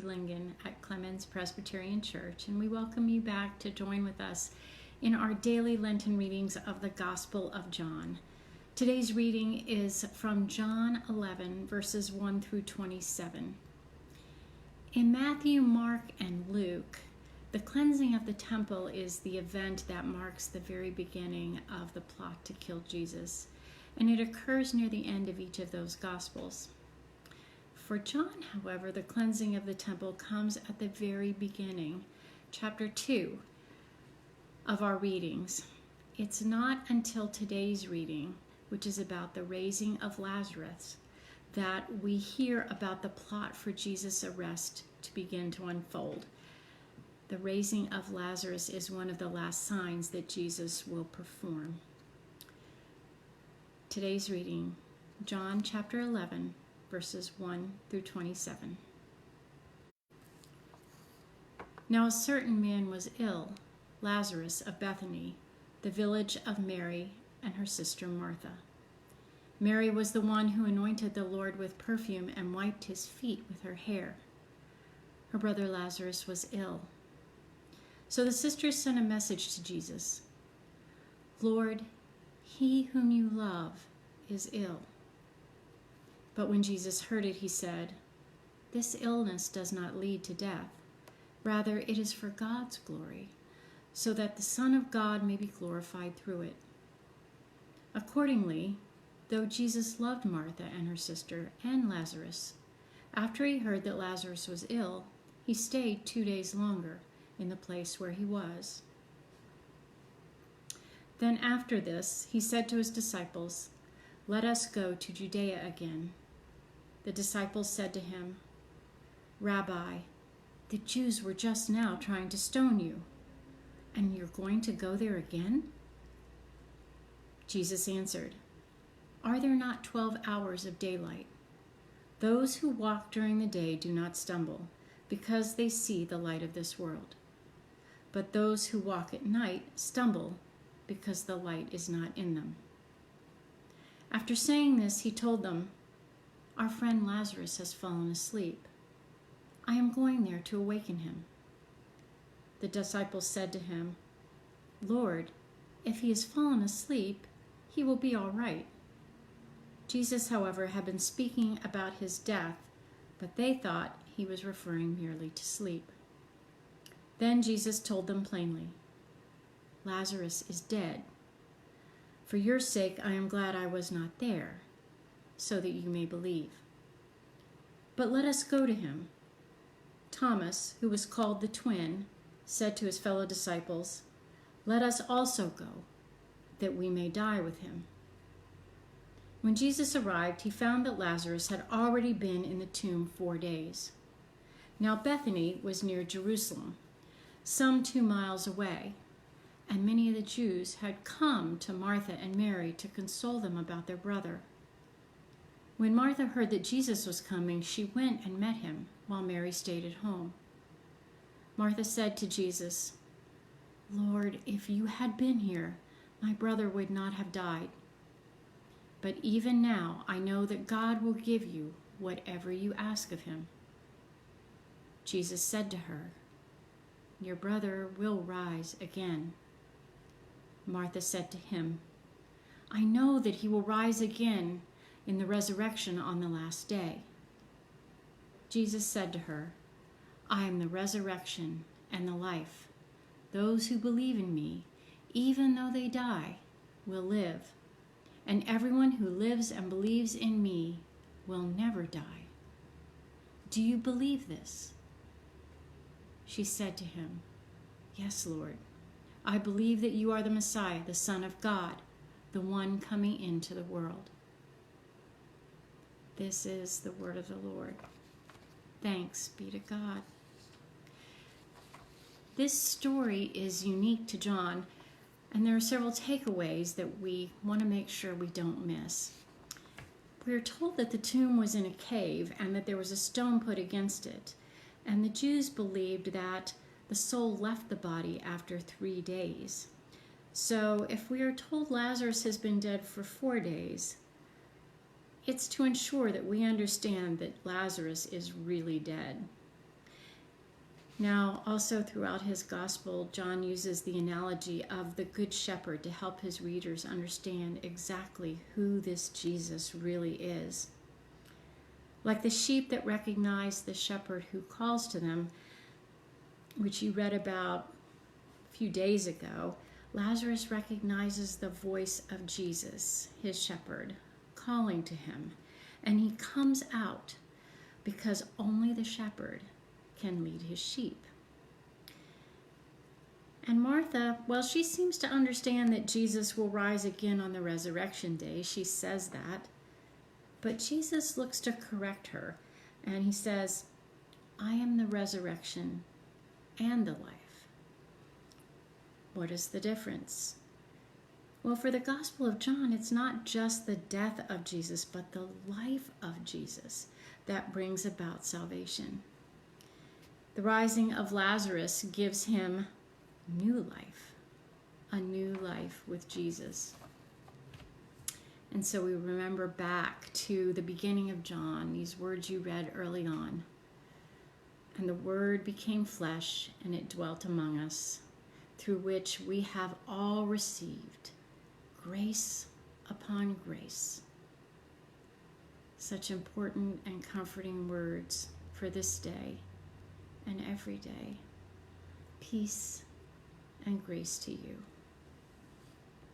Lingan at Clemens Presbyterian Church, and we welcome you back to join with us in our daily Lenten readings of the Gospel of John. Today's reading is from John 11, verses 1 through 27. In Matthew, Mark, and Luke, the cleansing of the temple is the event that marks the very beginning of the plot to kill Jesus, and it occurs near the end of each of those Gospels. For John, however, the cleansing of the temple comes at the very beginning, chapter 2 of our readings. It's not until today's reading, which is about the raising of Lazarus, that we hear about the plot for Jesus' arrest to begin to unfold. The raising of Lazarus is one of the last signs that Jesus will perform. Today's reading, John chapter 11, verses 1 through 27. Now a certain man was ill, Lazarus of Bethany, the village of Mary and her sister Martha. Mary was the one who anointed the Lord with perfume and wiped his feet with her hair. Her brother Lazarus was ill. So the sisters sent a message to Jesus. Lord, he whom you love is ill. But when Jesus heard it, he said, This illness does not lead to death. Rather, it is for God's glory, so that the Son of God may be glorified through it. Accordingly, though Jesus loved Martha and her sister and Lazarus, after he heard that Lazarus was ill, he stayed 2 days longer in the place where he was. Then after this, he said to his disciples, Let us go to Judea again. The disciples said to him, Rabbi, the Jews were just now trying to stone you, and you're going to go there again? Jesus answered, Are there not 12 hours of daylight? Those who walk during the day do not stumble, because they see the light of this world. But those who walk at night stumble, because the light is not in them. After saying this, he told them, Our friend Lazarus has fallen asleep. I am going there to awaken him. The disciples said to him, Lord, if he has fallen asleep, he will be all right. Jesus, however, had been speaking about his death, but they thought he was referring merely to sleep. Then Jesus told them plainly, Lazarus is dead. For your sake, I am glad I was not there, so that you may believe. But let us go to him. Thomas, who was called the twin, said to his fellow disciples, Let us also go, that we may die with him. When Jesus arrived, he found that Lazarus had already been in the tomb 4 days. Now Bethany was near Jerusalem, some 2 miles away, and many of the Jews had come to Martha and Mary to console them about their brother. When Martha heard that Jesus was coming, she went and met him, while Mary stayed at home. Martha said to Jesus, Lord, if you had been here, my brother would not have died. But even now I know that God will give you whatever you ask of him. Jesus said to her, Your brother will rise again. Martha said to him, I know that he will rise again in the resurrection on the last day. Jesus said to her, I am the resurrection and the life. Those who believe in me, even though they die, will live, and everyone who lives and believes in me will never die. Do you believe this? She said to him, Yes, Lord. I believe that you are the Messiah, the Son of God, the one coming into the world. This is the word of the Lord. Thanks be to God. This story is unique to John, and there are several takeaways that we want to make sure we don't miss. We are told that the tomb was in a cave and that there was a stone put against it, and the Jews believed that the soul left the body after 3 days. So if we are told Lazarus has been dead for 4 days, it's to ensure that we understand that Lazarus is really dead. Now, also throughout his gospel, John uses the analogy of the Good Shepherd to help his readers understand exactly who this Jesus really is. Like the sheep that recognize the shepherd who calls to them, which you read about a few days ago, Lazarus recognizes the voice of Jesus, his shepherd, calling to him, and he comes out because only the shepherd can lead his sheep. And Martha, well, she seems to understand that Jesus will rise again on the resurrection day. She says that. But Jesus looks to correct her, and he says, I am the resurrection and the life. What is the difference? Well, for the Gospel of John, it's not just the death of Jesus, but the life of Jesus that brings about salvation. The rising of Lazarus gives him new life, a new life with Jesus. And so we remember back to the beginning of John, these words you read early on. And the Word became flesh, and it dwelt among us, through which we have all received grace upon grace. Such important and comforting words for this day and every day. Peace and grace to you.